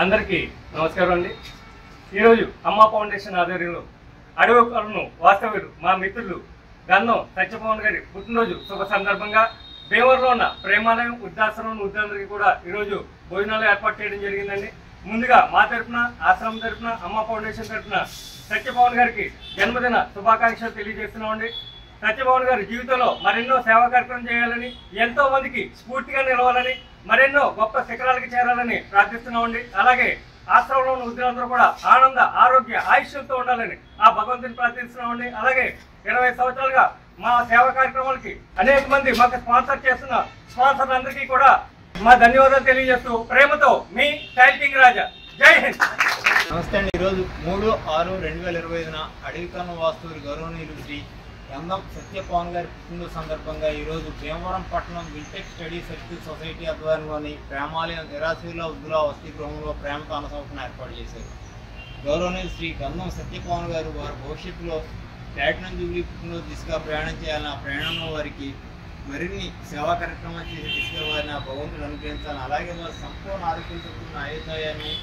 అందరికీ నమస్కారం అండి. ఈరోజు అమ్మ ఫౌండేషన్ ఆధ్వర్యంలో అడవికలను వాస్తవ్యులు మా మిత్రులు గంధం సత్యపవన్ గారి పుట్టినరోజు శుభ సందర్భంగా భీమవరంలో ఉన్న ప్రేమాలయం వృద్ధాశ్రమం వృద్ధులందరికీ కూడా ఈరోజు భోజనాలు ఏర్పాటు చేయడం జరిగిందండి. ముందుగా మా తరఫున, ఆశ్రమం తరఫున, అమ్మ ఫౌండేషన్ తరఫున సత్యపవన్ గారికి జన్మదిన శుభాకాంక్షలు తెలియజేస్తున్నామండి. సత్యపవన్ గారి జీవితంలో మరెన్నో సేవా కార్యక్రమం చేయాలని, ఎంతో మందికి స్ఫూర్తిగా నిలవాలని, మరెన్నో గొప్ప శిఖరాలకు చేరాలని ప్రార్థిస్తున్నామండి. అలాగే ఆశ్రమంలో ఉన్న వృద్ధులందరూ కూడా ఆనంద, ఆరోగ్య, ఆయుష్యంతో ఉండాలని ఆ భగవంతుని ప్రార్థిస్తున్నామండి. అలాగే 20 సంవత్సరాలుగా మా సేవా కార్యక్రమాలకి అనేక మంది మాకు స్పాన్సర్ చేస్తున్న స్పాన్సర్లందరికీ కూడా మా ధన్యవాదాలు తెలియజేస్తూ ప్రేమతో మీ టైల్కింగ్ రాజా. జై హింద్. నమస్తే అండి. ఈరోజు 3/6/2025 అడవికలను వాస్తవులు గౌరవనీయులు శ్రీ గంధం సత్యపవన్ గారి పుట్టినరోజు సందర్భంగా ఈరోజు భీమవరం పట్టణం వింటెక్ స్టడీ సర్కిల్ సొసైటీ ఆధ్వర్యంలోని ప్రేమాలయం నిరాశ్రీల వృద్ధుల వసతి గృహంలో ప్రేమతో అన్నసంవత్సరం ఏర్పాటు చేశారు. గౌరవనీయులు శ్రీ గంధం సత్యపవన్ గారు వారి భవిష్యత్తులో ప్లాటినం జూబ్లీ పుట్టినరోజు దిశగా ప్రయాణం చేయాలని, ఆ ప్రయాణంలో వారికి మరిన్ని సేవా కార్యక్రమాలు చేసి దిశగా వారిని ఆ భగవంతుడు అనుగ్రహించాలని, అలాగే వారి సంపూర్ణ ఆరోగ్యంతో కూడిన ఆయుధాయాన్ని,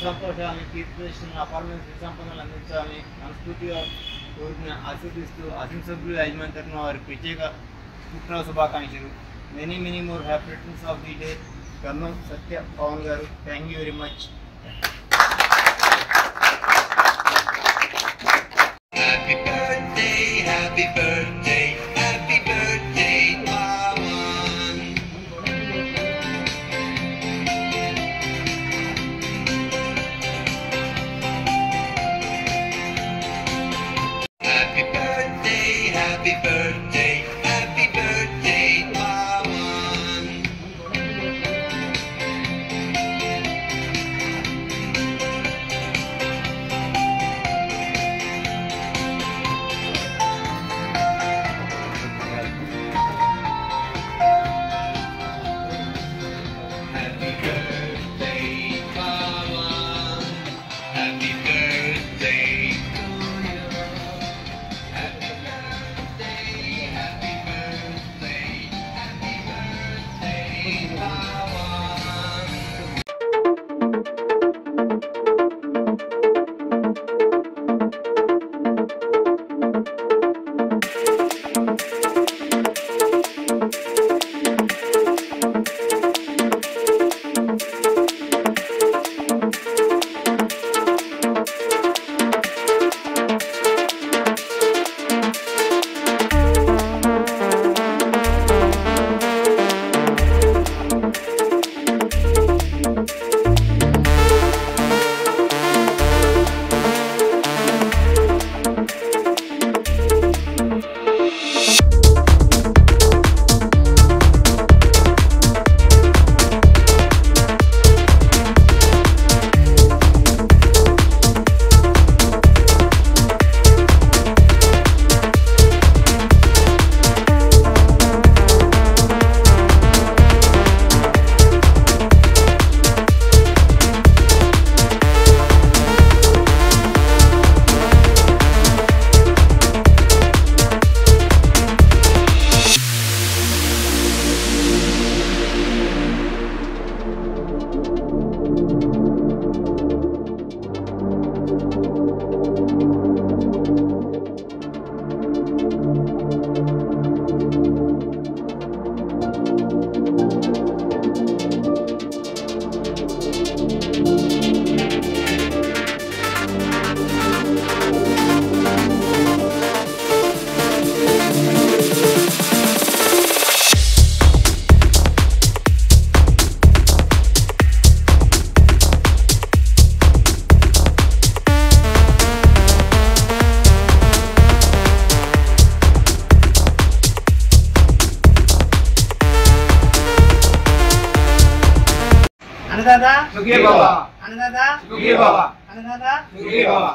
సంతోషాన్ని, కీర్తిని, అపారమైన శ్రీ సంపదలు అందించాలని మనస్ఫూర్తిగా కోరికను ఆశీర్దిస్తూ అసీం సభ్యులు యాజమాన్య తరఫున వారికి ప్రత్యేక పుట్టినరోజు శుభాకాంక్షలు. Many more happy returns of the day గంధం సత్యపవన్ గారు. Thank you very much. Happy birthday, happy birthday, happy birthday, Pawan. Happy birthday, happy birthday, happy birthday, Pawan. Happy birthday, Pawan. Happy birthday to you. Happy birthday, happy birthday, happy birthday, Pawan. అన్నదాత సుఖీ భవ. అన్నదాత సుఖీ భవ. అన్నదాత సుఖీ భవ.